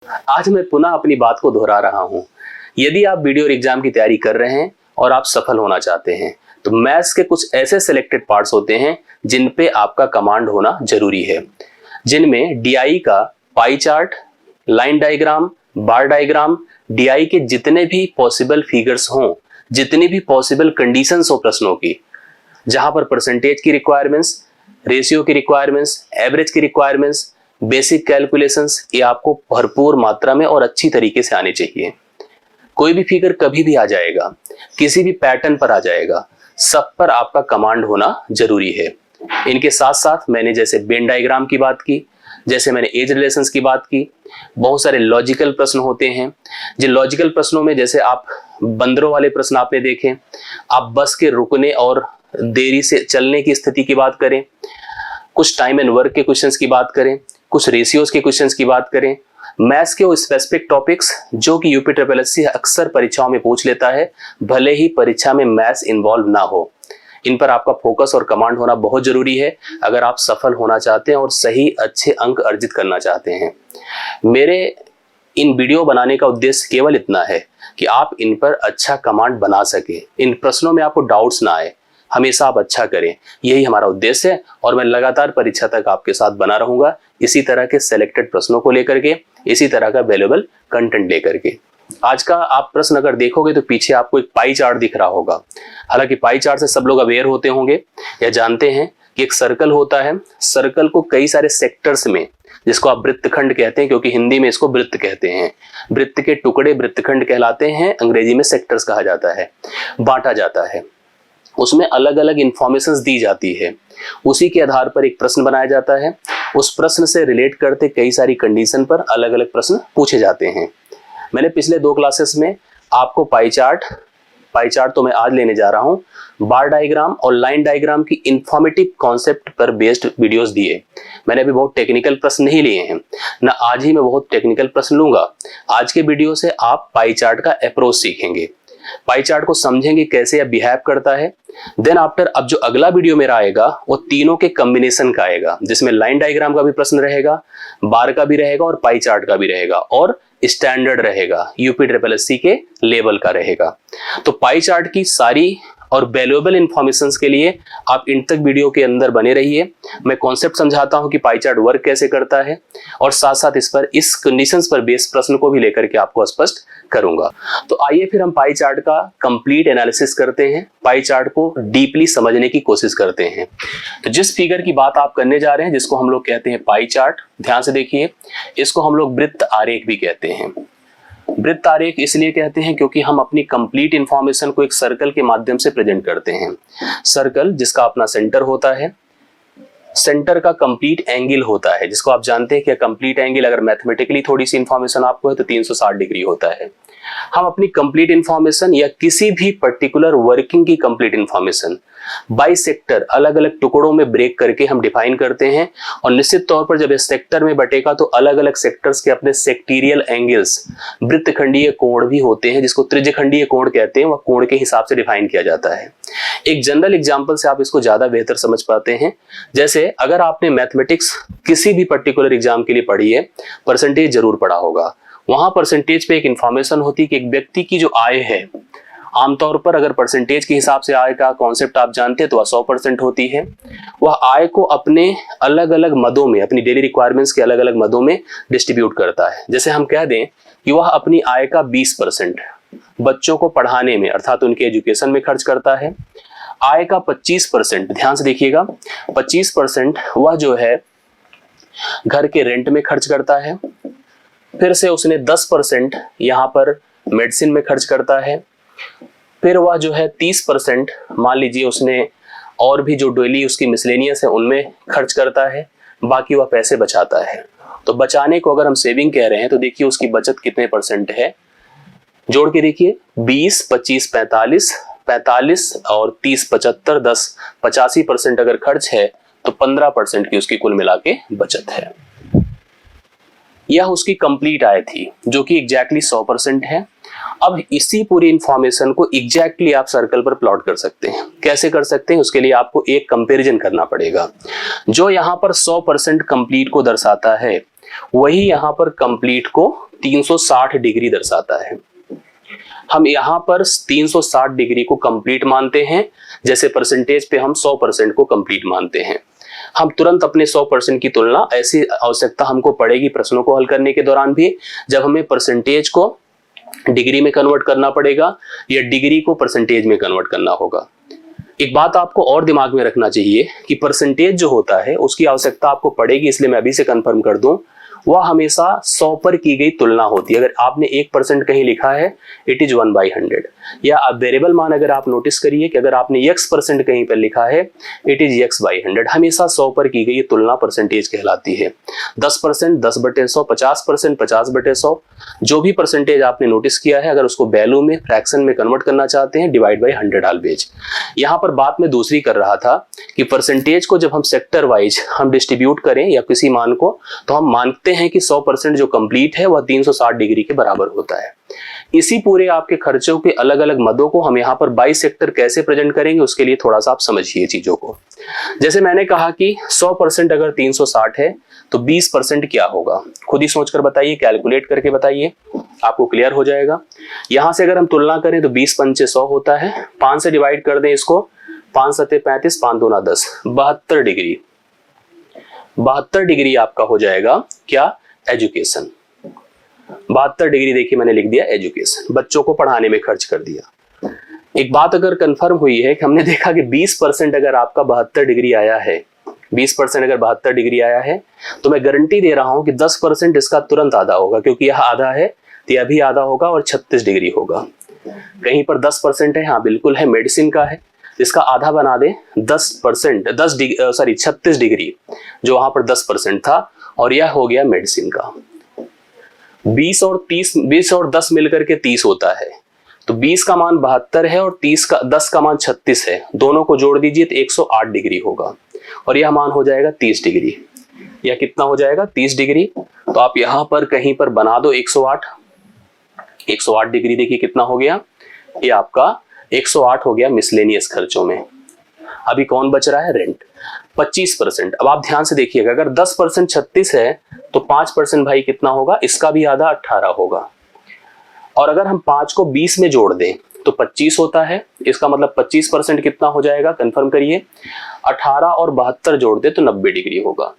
आज मैं पुनः अपनी बात को दोहरा रहा हूं। यदि आप वीडियो और एग्जाम की तैयारी कर रहे हैं और आप सफल होना चाहते हैं तो मैथ्स के कुछ ऐसे सिलेक्टेड पार्ट्स होते हैं जिन पे आपका कमांड होना जरूरी है, जिनमें डीआई का पाई चार्ट, लाइन डायग्राम, बार डायग्राम, डीआई के जितने भी पॉसिबल फिगर्स हों, जितनी भी पॉसिबल कंडीशंस हो प्रश्नों की, जहां पर परसेंटेज की रिक्वायरमेंट्स, रेशियो की रिक्वायरमेंट्स, एवरेज की रिक्वायरमेंट्स, बेसिक कैलकुलेशंस, ये आपको भरपूर मात्रा में और अच्छी तरीके से आने चाहिए। कोई भी फिगर कभी भी आ जाएगा, किसी भी पैटर्न पर आ जाएगा, सब पर आपका कमांड होना जरूरी है। इनके साथ साथ मैंने जैसे वेन डायग्राम की बात की, जैसे मैंने एज रिलेशंस की बात की, बहुत सारे लॉजिकल प्रश्न होते हैं। जिन लॉजिकल प्रश्नों में जैसे आप बंदरों वाले प्रश्न आपने देखे, आप बस के रुकने और देरी से चलने की स्थिति की बात करें, कुछ टाइम एंड वर्क के क्वेश्चंस की बात करें, कुछ रेशियोज के क्वेश्चंस की बात करें, मैथ्स के वो स्पेसिफिक टॉपिक्स जो कि यूपी ट्रिपल एस सी अक्सर परीक्षाओं में पूछ लेता है, भले ही परीक्षा में मैथ्स इन्वॉल्व ना हो, इन पर आपका फोकस और कमांड होना बहुत जरूरी है अगर आप सफल होना चाहते हैं और सही अच्छे अंक अर्जित करना चाहते हैं। मेरे इन वीडियो बनाने का उद्देश्य केवल इतना है कि आप इन पर अच्छा कमांड बना सके, इन प्रश्नों में आपको डाउट्स ना आए, हमेशा आप अच्छा करें, यही हमारा उद्देश्य है। और मैं लगातार परीक्षा तक आपके साथ बना रहूंगा इसी तरह के सेलेक्टेड प्रश्नों को लेकर के, इसी तरह का वैल्यूएबल कंटेंट लेकर के। आज का आप प्रश्न अगर देखोगे तो पीछे आपको एक पाई चार्ट दिख रहा होगा। हालांकि पाई चार्ट से सब लोग अवेयर होते होंगे या जानते हैं कि एक सर्कल होता है, सर्कल को कई सारे सेक्टर्स में, जिसको आप वृत्तखंड कहते हैं, क्योंकि हिंदी में इसको वृत्त कहते हैं, वृत्त के टुकड़े वृत्तखंड कहलाते हैं, अंग्रेजी में सेक्टर्स कहा जाता है, बांटा जाता है। उसमें अलग अलग इंफॉर्मेशंस दी जाती है, उसी के आधार पर एक प्रश्न बनाया जाता है, उस प्रश्न से रिलेट करते कई सारी कंडीशन पर अलग अलग प्रश्न पूछे जाते हैं। मैंने पिछले 2 क्लासेस में आपको पाई चार्ट तो मैं आज लेने जा रहा हूं, बार डायग्राम और लाइन डायग्राम की इंफॉर्मेटिव कॉन्सेप्ट पर बेस्ड वीडियोस दिए। मैंने अभी बहुत टेक्निकल प्रश्न नहीं लिए हैं, ना आज ही मैं बहुत टेक्निकल प्रश्न लूंगा। आज के वीडियो से आप पाई चार्ट का अप्रोच सीखेंगे, पाई चार्ट को समझेंगे कैसे यह बिहेव करता है। देन आफ्टर अब जो अगला वीडियो मेरा आएगा वो तीनों के कॉम्बिनेशन का आएगा, जिसमें लाइन डायग्राम का भी प्रश्न रहेगा, बार का भी रहेगा और पाई चार्ट का भी रहेगा, और स्टैंडर्ड रहेगा, यूपी ट्रिपल एस सी के लेवल का रहेगा। तो पाई चार्ट की सारी और वैल्यूएबल इंफॉर्मेशंस के लिए आप इन तक वीडियो के अंदर बने रहिए। मैं कॉन्सेप्ट समझाता हूं कि पाई चार्ट वर्क कैसे करता है, और साथ साथ इस कंडीशंस पर बेस प्रश्न को भी लेकर के आपको स्पष्ट करूंगा। तो आइए फिर हम पाई चार्ट का कंप्लीट एनालिसिस करते हैं, पाई चार्ट को डीपली समझने की कोशिश करते हैं। तो जिस फिगर की बात आप करने जा रहे हैं, जिसको हम लोग कहते हैं पाई चार्ट, ध्यान से देखिए, इसको हम लोग वृत्त आरेख भी कहते हैं। वृत्त आरेख इसलिए कहते हैं क्योंकि हम अपनी कंप्लीट इंफॉर्मेशन को एक सर्कल के माध्यम से प्रेजेंट करते हैं। सर्कल जिसका अपना सेंटर होता है, सेंटर का कंप्लीट एंगल होता है, जिसको आप जानते हैं कि कंप्लीट एंगल अगर मैथमेटिकली थोड़ी सी इंफॉर्मेशन आपको है तो 360 डिग्री होता है। हम अपनी कंप्लीट इंफॉर्मेशन या किसी भी पर्टिकुलर वर्किंग की कंप्लीट इंफॉर्मेशन बाई सेक्टर अलग अलग टुकड़ों में ब्रेक करके हम डिफाइन करते हैं, और निश्चित तौर पर जब इस सेक्टर में बटेगा तो अलग अलग सेक्टर्स के अपने सेक्टीरियल एंगल्स, वृत्तखंडीय कोण भी होते हैं, जिसको त्रिज्यखंडीय कोण कहते हैं, वह कोण के हिसाब से डिफाइन किया जाता है। एक जनरल एग्जांपल से आप इसको ज्यादा बेहतर समझ पाते हैं। जैसे अगर आपने मैथमेटिक्स किसी भी पर्टिकुलर एग्जाम के लिए पढ़ी है, परसेंटेज जरूर पढ़ा होगा, वहां परसेंटेज पे एक इंफॉर्मेशन होती है कि एक व्यक्ति की जो आय है, आमतौर पर अगर परसेंटेज के हिसाब से आय का कॉन्सेप्ट आप जानते हैं तो वह 100% होती है। वह आय को अपने अलग अलग मदों में, अपनी डेली रिक्वायरमेंट्स के अलग अलग मदों में डिस्ट्रीब्यूट करता है। जैसे हम कह दें कि वह अपनी आय का 20% बच्चों को पढ़ाने में अर्थात उनके एजुकेशन में खर्च करता है। आय का 25%, ध्यान से देखिएगा, 25% वह जो है घर के रेंट में खर्च करता है। फिर से उसने 10% यहाँ पर मेडिसिन में खर्च करता है। फिर वह जो है 30% मान लीजिए उसने और भी जो डेली उसकी मिसलेनियस है उनमें खर्च करता है, बाकी वह पैसे बचाता है। तो बचाने को अगर हम सेविंग कह रहे हैं तो देखिए उसकी बचत कितने परसेंट है, जोड़ के देखिए 20, 25, 45, 45 और 30, 75, 10, 85% अगर खर्च है तो 15% की उसकी कुल मिला के बचत है। यह उसकी कंप्लीट आय थी जो कि एग्जैक्टली 100% है। अब इसी पूरी इंफॉर्मेशन को एग्जैक्टली आप सर्कल पर प्लॉट कर सकते हैं। कैसे कर सकते हैं, उसके लिए आपको एक कंपैरिजन करना पड़ेगा। जो यहाँ पर 100% कंप्लीट को दर्शाता है वही यहाँ पर कंप्लीट को 360 डिग्री दर्शाता है। हम यहाँ पर 360 डिग्री को कंप्लीट मानते हैं, जैसे परसेंटेज पे हम 100% को कंप्लीट मानते हैं। हम तुरंत अपने 100% की तुलना, ऐसी आवश्यकता हमको पड़ेगी प्रश्नों को हल करने के दौरान भी, जब हमें परसेंटेज को डिग्री में कन्वर्ट करना पड़ेगा या डिग्री को परसेंटेज में कन्वर्ट करना होगा। एक बात आपको और दिमाग में रखना चाहिए कि परसेंटेज जो होता है उसकी आवश्यकता आपको पड़ेगी, इसलिए मैं अभी से कंफर्म कर दूं, वह हमेशा 100 पर की गई तुलना होती है। अगर आपने 1% कहीं लिखा है, इट इज 1/100। या वेरिएबल मान अगर आप नोटिस करिए कि अगर आपने x% कहीं पर लिखा है, इट इज x/100। हमेशा 100 पर की गई तुलना परसेंटेज कहलाती है। 10% 10/100, 50% 50/100, जो भी परसेंटेज आपने नोटिस किया है, अगर उसको वैल्यू में, फ्रैक्शन में कन्वर्ट करना चाहते हैं, डिवाइड बाई 100 ऑलवेज। यहाँ पर बात मैं दूसरी कर रहा था कि परसेंटेज को जब हम सेक्टर वाइज हम डिस्ट्रीब्यूट करें या किसी मान को, तो हम मानते हैं कि 100% जो कंप्लीट है वह 360 डिग्री के बराबर होता है। इसी पूरे आपके खर्चों के अलग अलग मदों को हम यहाँ पर बाई सेक्टर कैसे प्रेजेंट करेंगे, उसके लिए थोड़ा सा आप समझिए चीजों को। जैसे मैंने कहा कि 100% अगर 360 है तो 20% क्या होगा, खुद ही सोचकर बताइए, कैलकुलेट करके बताइए, आपको क्लियर हो जाएगा। यहां से अगर हम तुलना करें तो 20 पंचे 100 होता है, 5 से डिवाइड कर दें इसको, 5 सते 35, 5 दूना 10, 72 डिग्री। 72 डिग्री आपका हो जाएगा क्या, एजुकेशन। 72 डिग्री देखिए मैंने लिख दिया एजुकेशन, बच्चों को पढ़ाने में खर्च कर दिया। एक बात अगर कंफर्म हुई है कि हमने देखा कि 20% अगर आपका 72 डिग्री आया है, 20% अगर 72 डिग्री आया है, तो मैं गारंटी दे रहा हूं कि 10% इसका तुरंत आधा होगा, क्योंकि यह आधा है तो यह भी आधा होगा और 36 डिग्री होगा। कहीं पर 10% है, हाँ बिल्कुल है, मेडिसिन का है, इसका आधा बना दे 10%, 36 डिग्री, जो वहां पर 10% था, और यह हो गया मेडिसिन का। 20 और 10 मिलकर के 30 होता है, तो 20 का मान 72 है और 10 का मान 36 है, दोनों को जोड़ दीजिए तो 108 डिग्री होगा, और यह मान हो जाएगा 30 डिग्री। यह कितना हो जाएगा, 30 डिग्री। तो आप यहां पर कहीं पर बना दो 108 डिग्री। देखिए कितना हो गया, ये आपका 108 हो गया मिसलेनियस खर्चों में। अभी कौन बच रहा है, रेंट, 25%। अब आप ध्यान से देखिएगा, अगर 10% 36 है तो 5% भाई कितना होगा, इसका भी आधा 18 होगा, और अगर हम 5 को 20 में जोड़ दें तो 25 होता है, इसका मतलब 25% कितना हो जाएगा, कंफर्म करिए। 18 और 72 जोड़ दे तो 90 डिग्री होगा।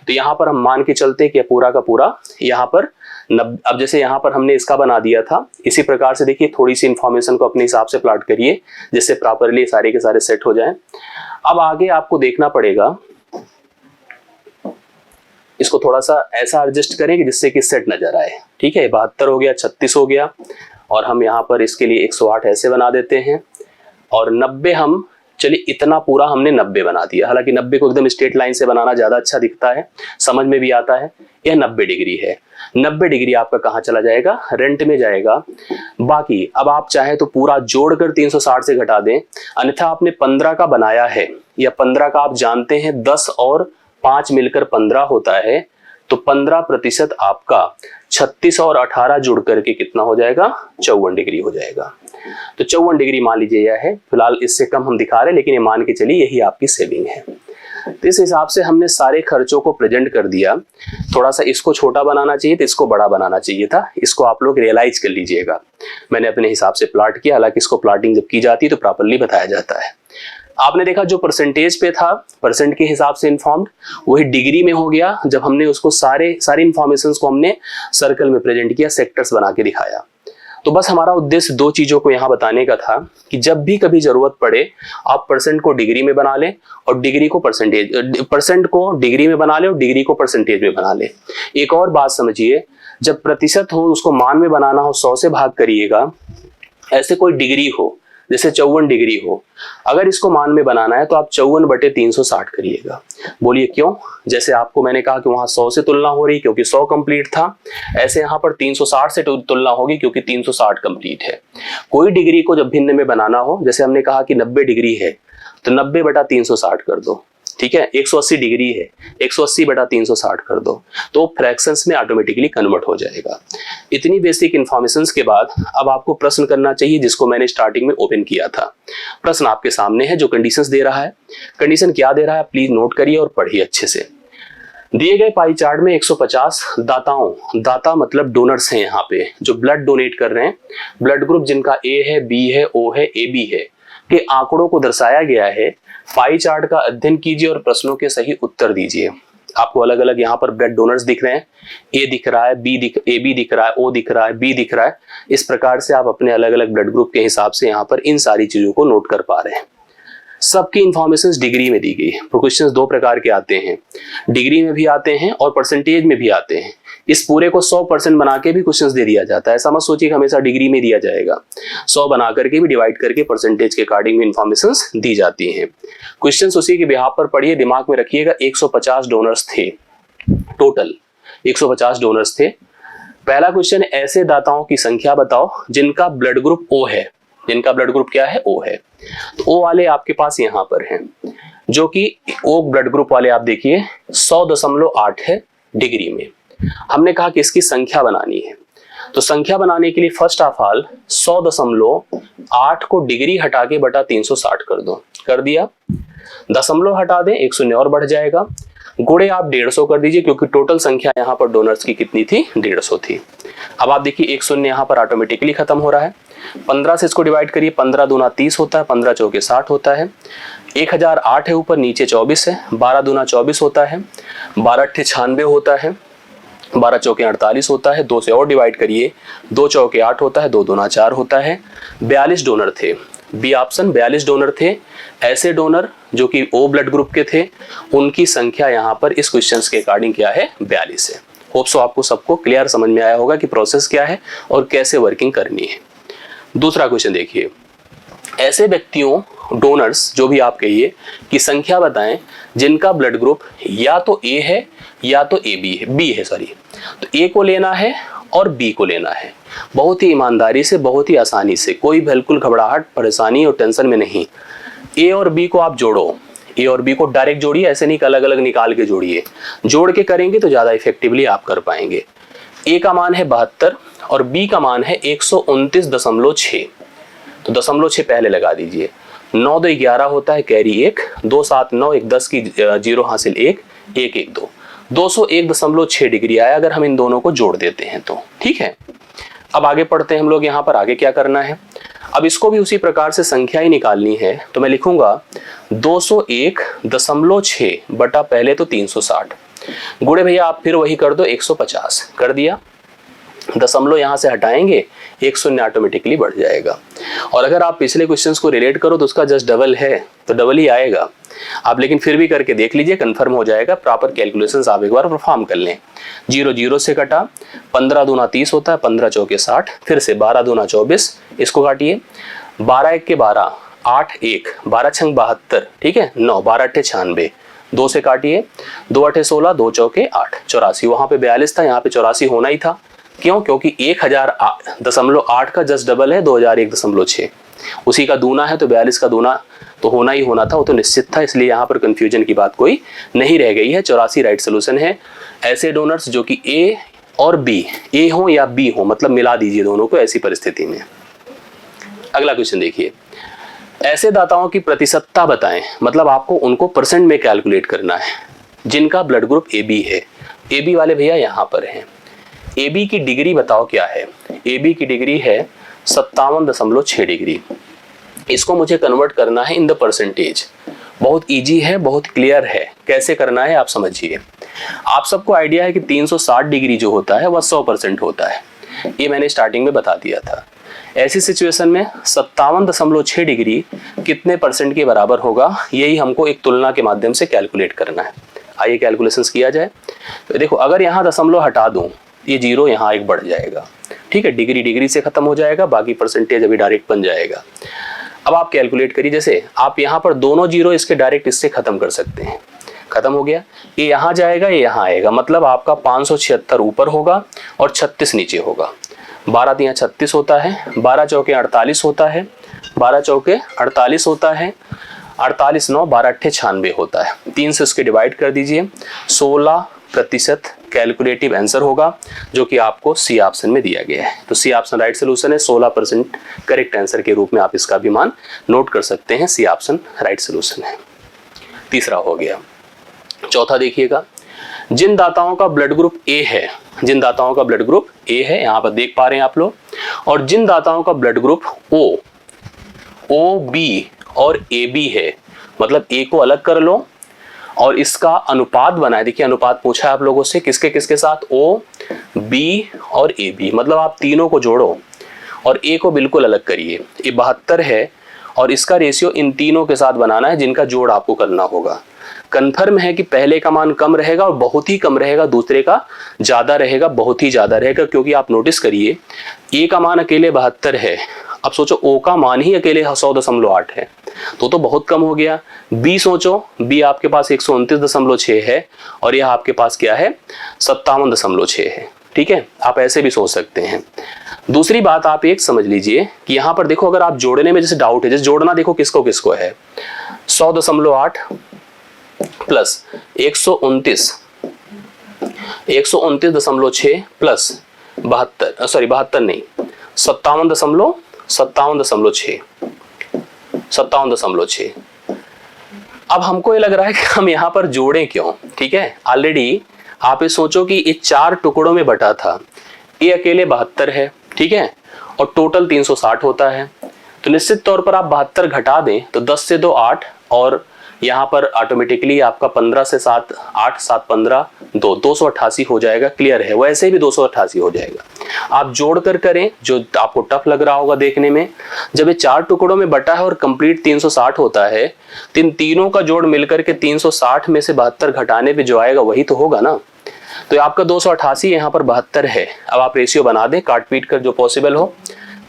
तो यहां पर हम मान के चलते कि पूरा का पूरा यहाँ पर अब जैसे यहाँ पर हमने इसका बना दिया था, इसी प्रकार से देखिए थोड़ी सी इंफॉर्मेशन को अपने हिसाब से प्लॉट करिए, जिससे प्रॉपरली सारे के सारे सेट हो जाएं। अब आगे आपको देखना पड़ेगा, इसको थोड़ा सा ऐसा एडजस्ट करें कि जिससे कि सेट नजर आए। ठीक है, 72 हो गया, 36 हो गया, और हम यहाँ पर इसके लिए 108 ऐसे बना देते हैं, और 90 हम, चलिए इतना पूरा हमने 90 बना दिया। हालांकि 90 को एकदम स्ट्रेट लाइन से बनाना ज्यादा अच्छा दिखता है, समझ में भी आता है। यह 90 डिग्री है। 90 डिग्री आपका कहाँ चला जाएगा, रेंट में जाएगा। बाकी अब आप चाहे तो पूरा जोड़कर 360 से घटा दें, अन्यथा आपने 15 का बनाया है, या 15 का आप जानते हैं 10 और 5 मिलकर 15 होता है, तो 15% आपका 36 और 18 जुड़ करके कितना हो जाएगा, 54 डिग्री हो जाएगा। तो 54 डिग्री मान लीजिए यह है, फिलहाल इससे कम हम दिखा रहे हैं, लेकिन ये मान के चलिए यही आपकी सेविंग है। तो इस हिसाब से हमने सारे खर्चों को प्रेजेंट कर दिया। थोड़ा सा इसको छोटा बनाना चाहिए तो इसको बड़ा बनाना चाहिए था, इसको आप लोग रियलाइज कर लीजिएगा। मैंने अपने हिसाब से प्लॉट किया, हालांकि इसको प्लॉटिंग जब की जाती है तो प्रॉपरली बताया जाता है। आपने देखा जो परसेंटेज पे था, परसेंट के हिसाब से इन्फॉर्म्ड, वही डिग्री में हो गया जब हमने उसको सारी इंफॉर्मेशन को हमने सर्कल में प्रेजेंट किया, सेक्टर्स बना के दिखाया। तो बस हमारा उद्देश्य 2 चीजों को यहाँ बताने का था कि जब भी कभी जरूरत पड़े आप परसेंट को डिग्री में बना लें और डिग्री को परसेंट को डिग्री में बना लें और डिग्री को परसेंटेज में बना लें। एक और बात समझिए, जब प्रतिशत हो उसको मान में बनाना हो 100 से भाग करिएगा। ऐसे कोई डिग्री हो, जैसे 54 डिग्री हो, अगर इसको मान में बनाना है तो आप 54/360 करिएगा। बोलिए क्यों? जैसे आपको मैंने कहा कि वहां 100 से तुलना हो रही क्योंकि 100 कंप्लीट था, ऐसे यहाँ पर 360 से तुलना होगी क्योंकि 360 कंप्लीट है। कोई डिग्री को जब भिन्न में बनाना हो, जैसे हमने कहा कि 90 डिग्री है तो 90/360 कर दो, ठीक है। 180 डिग्री है, 180/360 कर दो, तो फ्रैक्शंस में ऑटोमेटिकली कन्वर्ट हो जाएगा। इतनी बेसिक इंफॉर्मेशंस के बाद अब आपको प्रश्न करना चाहिए, जिसको मैंने स्टार्टिंग में ओपन किया था। प्रश्न आपके सामने है जो कंडीशंस दे रहा है। कंडीशन क्या दे रहा है प्लीज नोट करिए और पढ़िए अच्छे से। दिए गए पाई चार्ट में 150 दाता मतलब डोनर्स हैं यहाँ पे जो ब्लड डोनेट कर रहे हैं, ब्लड ग्रुप जिनका ए है, बी है, ओ है, ए बी है, के आंकड़ों को दर्शाया गया है। पाई चार्ट का अध्ययन कीजिए और प्रश्नों के सही उत्तर दीजिए। आपको अलग अलग यहाँ पर ब्लड डोनर्स दिख रहे हैं, ए दिख रहा है, ए बी दिख रहा है, ओ दिख रहा है, बी दिख रहा है। इस प्रकार से आप अपने अलग अलग ब्लड ग्रुप के हिसाब से यहाँ पर इन सारी चीजों को नोट कर पा रहे हैं। सबकी इंफॉर्मेशन डिग्री में दी गई है। क्वेश्चंस दो प्रकार के आते हैं, डिग्री में भी आते हैं और परसेंटेज में भी आते हैं। इस पूरे को 100% बना के भी क्वेश्चंस दे दिया जाता है। ऐसा मत सोचिए कि हमेशा डिग्री में दिया जाएगा, 100 बना करके भी डिवाइड करके परसेंटेज के अकॉर्डिंग में इंफॉर्मेशन दी जाती हैं। क्वेश्चंस उसी के बिहाफ पर पढ़िए, दिमाग में रखिएगा। 150 डोनर्स थे टोटल, 150 डोनर्स थे। पहला क्वेश्चन, ऐसे दाताओं की संख्या बताओ जिनका ब्लड ग्रुप ओ है। जिनका ब्लड ग्रुप क्या है? ओ है। तो ओ वाले आपके पास यहां पर हैं, जो कि ओ ब्लड ग्रुप वाले आप देखिए 100.8 है डिग्री में। हमने कहा कि इसकी संख्या बनानी है, तो संख्या बनाने के लिए फर्स्ट ऑफ ऑल 100.8 को डिग्री हटा के बटा 360 कर दो। कर दिया, दशमलव हटा दें, एक शून्य और बढ़ जाएगा, गुणे आप 150 कर दीजिए, क्योंकि टोटल संख्या यहाँ पर डोनर्स की कितनी थी? 150 थी। अब आप देखिए एक शून्य यहाँ पर ऑटोमेटिकली खत्म हो रहा है। 15 से इसको डिवाइड करिए, 15 दूना 30 होता है, 15 चौके 60 होता है। 1008 है ऊपर, नीचे 24 है, 12 दूना 24 होता है, 12 अट्ठे 96 होता है, 12 चौके 48 होता है। 2 से और डिवाइड करिए, 2 चौके 8 होता है, 2 दूना 4 होता है। 42 डोनर थे, बी ऑप्शन 42 डोनर थे। ऐसे डोनर जो कि ओ ब्लड ग्रुप के थे, उनकी संख्या यहाँ पर इस क्वेश्चंस के अकॉर्डिंग क्या है? 42 है। होप सो आपको सबको क्लियर समझ में आया होगा कि प्रोसेस क्या है और कैसे वर्किंग करनी है। दूसरा क्वेश्चन देखिए, ऐसे व्यक्तियों डोनर्स जो भी आप कहिए की संख्या बताएं जिनका ब्लड ग्रुप या तो ए है या तो ए बी है, बी है सॉरी। तो ए को लेना है और बी को लेना है, बहुत ही ईमानदारी से, बहुत ही आसानी से, कोई बिल्कुल घबराहट, परेशानी और टेंशन में नहीं। ए और बी को आप जोड़ो, ए और बी को डायरेक्ट जोड़िए, ऐसे नहीं अलग अलग निकाल के जोड़िए। जोड़ के करेंगे तो ज्यादा इफेक्टिवली आप कर पाएंगे। ए का मान है 72 और बी का मान है 129.6, तो 0.6 पहले लगा दीजिए। 9 2 11 होता है, कैरी 1, 2 7 9, 1 10 की 0 हासिल 1, 1 1 2, 201.6 डिग्री आया अगर हम इन दोनों को जोड़ देते हैं तो। ठीक है, अब आगे पढ़ते हैं हम लोग। यहाँ पर आगे क्या करना है, अब इसको भी उसी प्रकार से संख्या ही निकालनी है। तो मैं लिखूंगा 201.6 बटा पहले तो 360, गुणे भैया आप फिर वही कर दो 150। कर दिया, दशमलव यहां से हटाएंगे, एक शून्य ऑटोमेटिकली बढ़ जाएगा। और अगर आप पिछले क्वेश्चंस को रिलेट करो तो उसका जस्ट डबल है, तो डबल ही आएगा आप, लेकिन फिर भी करके देख लीजिए, कंफर्म हो जाएगा। प्रॉपर कैलकुलेशंस आप एक बार परफॉर्म कर लें। 0 0 से कटा, 15 दूना 30 होता है, 15 चौके 60, फिर से 12 दूना 24, इसको काटिए, 12 1 के 12, 8 1, 12 छंग 72, ठीक है, 9, 12 अट्ठे 96, 2 से काटिए, 2 अट्ठे 16, 2 चौके 8, 84। वहां पे 42 था, यहाँ पे 84 होना ही था। क्यों? क्योंकि 1000.8 का जस्ट डबल है 2001.6, उसी का दूना है, तो 42 का दूना तो होना ही होना था, वो तो निश्चित था, इसलिए यहाँ पर कंफ्यूजन की बात कोई नहीं रह गई है। 84 राइट सोल्यूशन है। ऐसे डोनर्स जो कि ए और बी, ए हो या बी हो, मतलब मिला दीजिए दोनों को ऐसी परिस्थिति में। अगला क्वेश्चन देखिए, ऐसे दाताओं की प्रतिशतता बताएं, मतलब आपको उनको परसेंट में कैलकुलेट करना है जिनका ब्लड ग्रुप ए बी है। ए बी वाले भैया यहाँ पर हैं। ए बी की डिग्री बताओ क्या है? ए बी की डिग्री है 57.6 डिग्री। इसको मुझे कन्वर्ट करना है इन द परसेंटेज। बहुत इजी है, बहुत क्लियर है, कैसे करना है आप समझिए। आप सबको आइडिया है कि 360 डिग्री जो होता है वह 100% होता है, ये मैंने स्टार्टिंग में बता दिया था। ऐसी सिचुएशन में 57.6 डिग्री कितने परसेंट के बराबर होगा, यही हमको एक तुलना के माध्यम से कैलकुलेट करना है। आइए कैलकुलेशंस किया जाए। तो देखो, अगर यहाँ दशमलव हटा दूं, ये 0 यहाँ एक बढ़ जाएगा, ठीक है, डिग्री डिग्री से खत्म हो जाएगा, बाकी परसेंटेज अभी डायरेक्ट बन जाएगा। अब आप कैलकुलेट करिए, जैसे आप यहाँ पर दोनों 0 इसके डायरेक्ट इससे खत्म कर सकते हैं। खत्म हो गया, ये यहाँ जाएगा, ये यहाँ आएगा, मतलब आपका 576 ऊपर होगा और 36 नीचे होगा। 12 तिया 36 होता है, 12 चौके 48 होता है, 12 चौके 48 होता है, 48 9, 12 अट्ठे 96 होता है। 3 से उसके डिवाइड कर दीजिए, 16% कैलकुलेटिव आंसर होगा, जो कि आपको सी ऑप्शन में दिया गया है। तो सी ऑप्शन राइट सोल्यूशन है। 16% करेक्ट आंसर के रूप में आप इसका भी मान नोट कर सकते हैं। सी ऑप्शन राइट सोल्यूशन है। तीसरा हो गया। चौथा देखिएगा, जिन दाताओं का ब्लड ग्रुप ए है, जिन दाताओं का ब्लड ग्रुप ए है, यहां पर देख पा रहे हैं आप लोग, और जिन दाताओं का ब्लड ग्रुप ओ बी और ए बी है, मतलब ए को अलग कर लो और इसका अनुपात बनाए। देखिए अनुपात पूछा है आप लोगों से, किसके किसके साथ, ओ बी और ए बी, मतलब आप तीनों को जोड़ो और ए को बिल्कुल अलग करिए। ये 72 है और इसका रेशियो इन तीनों के साथ बनाना है जिनका जोड़ आपको करना होगा। कन्फर्म है कि पहले का मान कम रहेगा और बहुत ही कम रहेगा, दूसरे का ज्यादा रहेगा, बहुत ही ज्यादा रहेगा, क्योंकि आप नोटिस करिए ए का मान अकेले 72 है। अब सोचो ओ का मान ही अकेले 100.8 है, तो बहुत कम हो गया। बी सोचो, बी आपके पास 129.6 है और यह आपके पास क्या है, 57.6 है। ठीक है, आप ऐसे भी सोच सकते हैं। दूसरी बात आप एक समझ लीजिए कि यहां पर देखो, अगर आप जोड़ने में जैसे डाउट है, जैसे जोड़ना देखो किसको किसको है, 100.8 प्लस 129.6 प्लस 72, सॉरी 72 नहीं, 57.6। अब हमको ये लग रहा है कि हम यहां पर जोड़ें क्यों। ठीक है, ऑलरेडी आप ये सोचो कि ये 4 टुकड़ों में बटा था, ये अकेले 72 है, ठीक है, और टोटल 360 होता है, तो निश्चित तौर पर आप 72 घटा दें तो 10 से 2 8 और यहाँ पर ऑटोमेटिकली आपका 15 से 7 8 7 15 288 हो जाएगा। क्लियर है, वैसे भी 288 हो जाएगा। आप जोड़ कर करें, जो आपको टफ लग रहा होगा देखने में। जब ये 4 टुकड़ों में बटा है और कंप्लीट 360 होता है, तो इन तीनों का जोड़ मिलकर के 360 में से 72 घटाने पे जो आएगा वही तो होगा ना। तो आपका 288 यहाँ पर 72 है। अब आप रेशियो बना दें काट पीट कर जो पॉसिबल हो।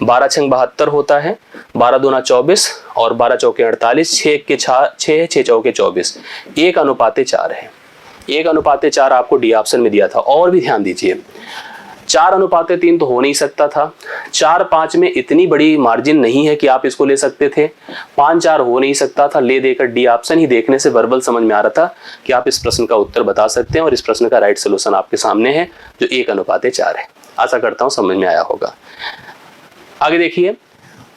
12 छंग 72 होता है, 12 दूना 24 और 12 चौके 48, 6 चौके 24, 1:4 है। 1:4 आपको डी ऑप्शन में दिया था। और भी ध्यान दीजिए, 4:3 तो हो नहीं सकता था, 4-5 में इतनी बड़ी मार्जिन नहीं है कि आप इसको ले सकते थे, 5-4 हो नहीं सकता था। ले देकर डी ऑप्शन ही देखने से वर्बल समझ में आ रहा था कि आप इस प्रश्न का उत्तर बता सकते हैं और इस प्रश्न का राइट सोल्यूशन आपके सामने है जो 1:4 है। आशा करता हूं समझ में आया होगा। आगे देखिए,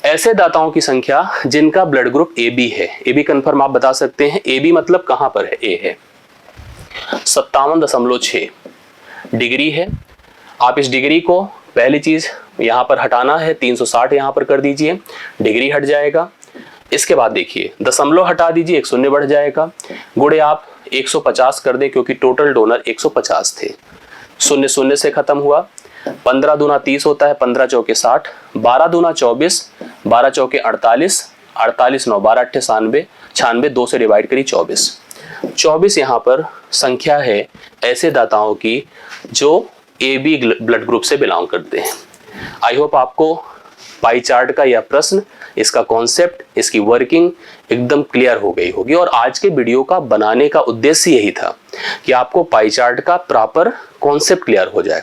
ऐसे दाताओं की संख्या जिनका ब्लड ग्रुप ए बी है। ए बी कन्फर्म आप बता सकते हैं, ए बी मतलब कहां पर है, ए है, 57.6 डिग्री है। आप इस डिग्री को पहली चीज यहां पर हटाना है, 360 यहां पर कर दीजिए, डिग्री हट जाएगा। इसके बाद देखिए दशमलव हटा दीजिए, 1 शून्य बढ़ जाएगा, गुणे आप 150 कर दें क्योंकि टोटल डोनर 150 थे, 0 0 से खत्म हुआ। 15 दूना 30 होता है, 15 चौके 60, 12 दूना 24, 12 चौके 48, 48 9 12 8 96, 2 से डिवाइड करी 24 यहाँ पर संख्या है ऐसे दाताओं की जो ए बी ब्लड ग्रुप से बिलोंग करते हैं। आई होप आपको पाई चार्ट का यह प्रश्न, इसका कॉन्सेप्ट, इसकी वर्किंग एकदम क्लियर हो गई होगी। और आज के वीडियो का बनाने का उद्देश्य यही था कि आपको पाई चार्ट का प्रॉपर कॉन्सेप्ट क्लियर हो जाए।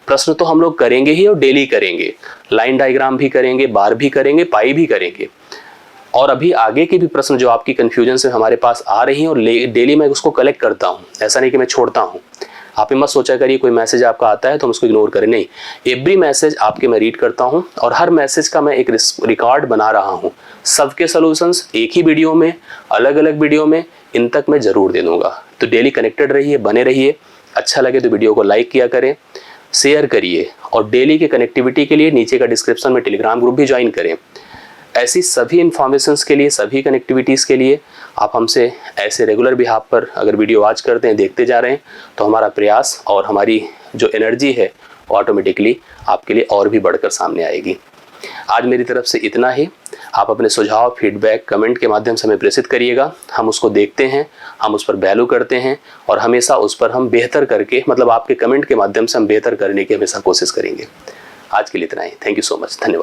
प्रश्न तो हम लोग करेंगे ही और डेली करेंगे, लाइन डायग्राम भी करेंगे, बार भी करेंगे, पाई भी करेंगे। और अभी आगे के भी प्रश्न जो आपकी कंफ्यूजन से हमारे पास आ रही हैं और डेली मैं उसको कलेक्ट करता हूँ, ऐसा नहीं कि मैं छोड़ता हूँ। आप ही मत सोचा करिए कोई मैसेज आपका आता है तो हम उसको इग्नोर करें, नहीं, एवरी मैसेज आपके मैं रीड करता हूं और हर मैसेज का मैं एक रिकॉर्ड बना रहा हूं। सबके सॉल्यूशंस एक ही वीडियो में, अलग अलग वीडियो में, इन तक मैं जरूर दे दूंगा। तो डेली कनेक्टेड रहिए, बने रहिए। अच्छा लगे तो वीडियो को लाइक किया करें, शेयर करिए और डेली के कनेक्टिविटी के लिए नीचे का डिस्क्रिप्शन में टेलीग्राम ग्रुप भी ज्वाइन करें। ऐसी सभी इंफॉर्मेशंस के लिए, सभी कनेक्टिविटीज़ के लिए आप हमसे ऐसे रेगुलर बिहाफ पर अगर वीडियो वॉच करते हैं, देखते जा रहे हैं, तो हमारा प्रयास और हमारी जो एनर्जी है वो ऑटोमेटिकली आपके लिए और भी बढ़कर सामने आएगी। आज मेरी तरफ से इतना ही। आप अपने सुझाव, फीडबैक, कमेंट के माध्यम से हमें प्रेषित करिएगा। हम उसको देखते हैं, हम उस पर वैल्यू करते हैं और हमेशा उस पर हम बेहतर करके, मतलब आपके कमेंट के माध्यम से हम बेहतर करने की हमेशा कोशिश करेंगे। आज के लिए इतना ही। थैंक यू सो मच, धन्यवाद।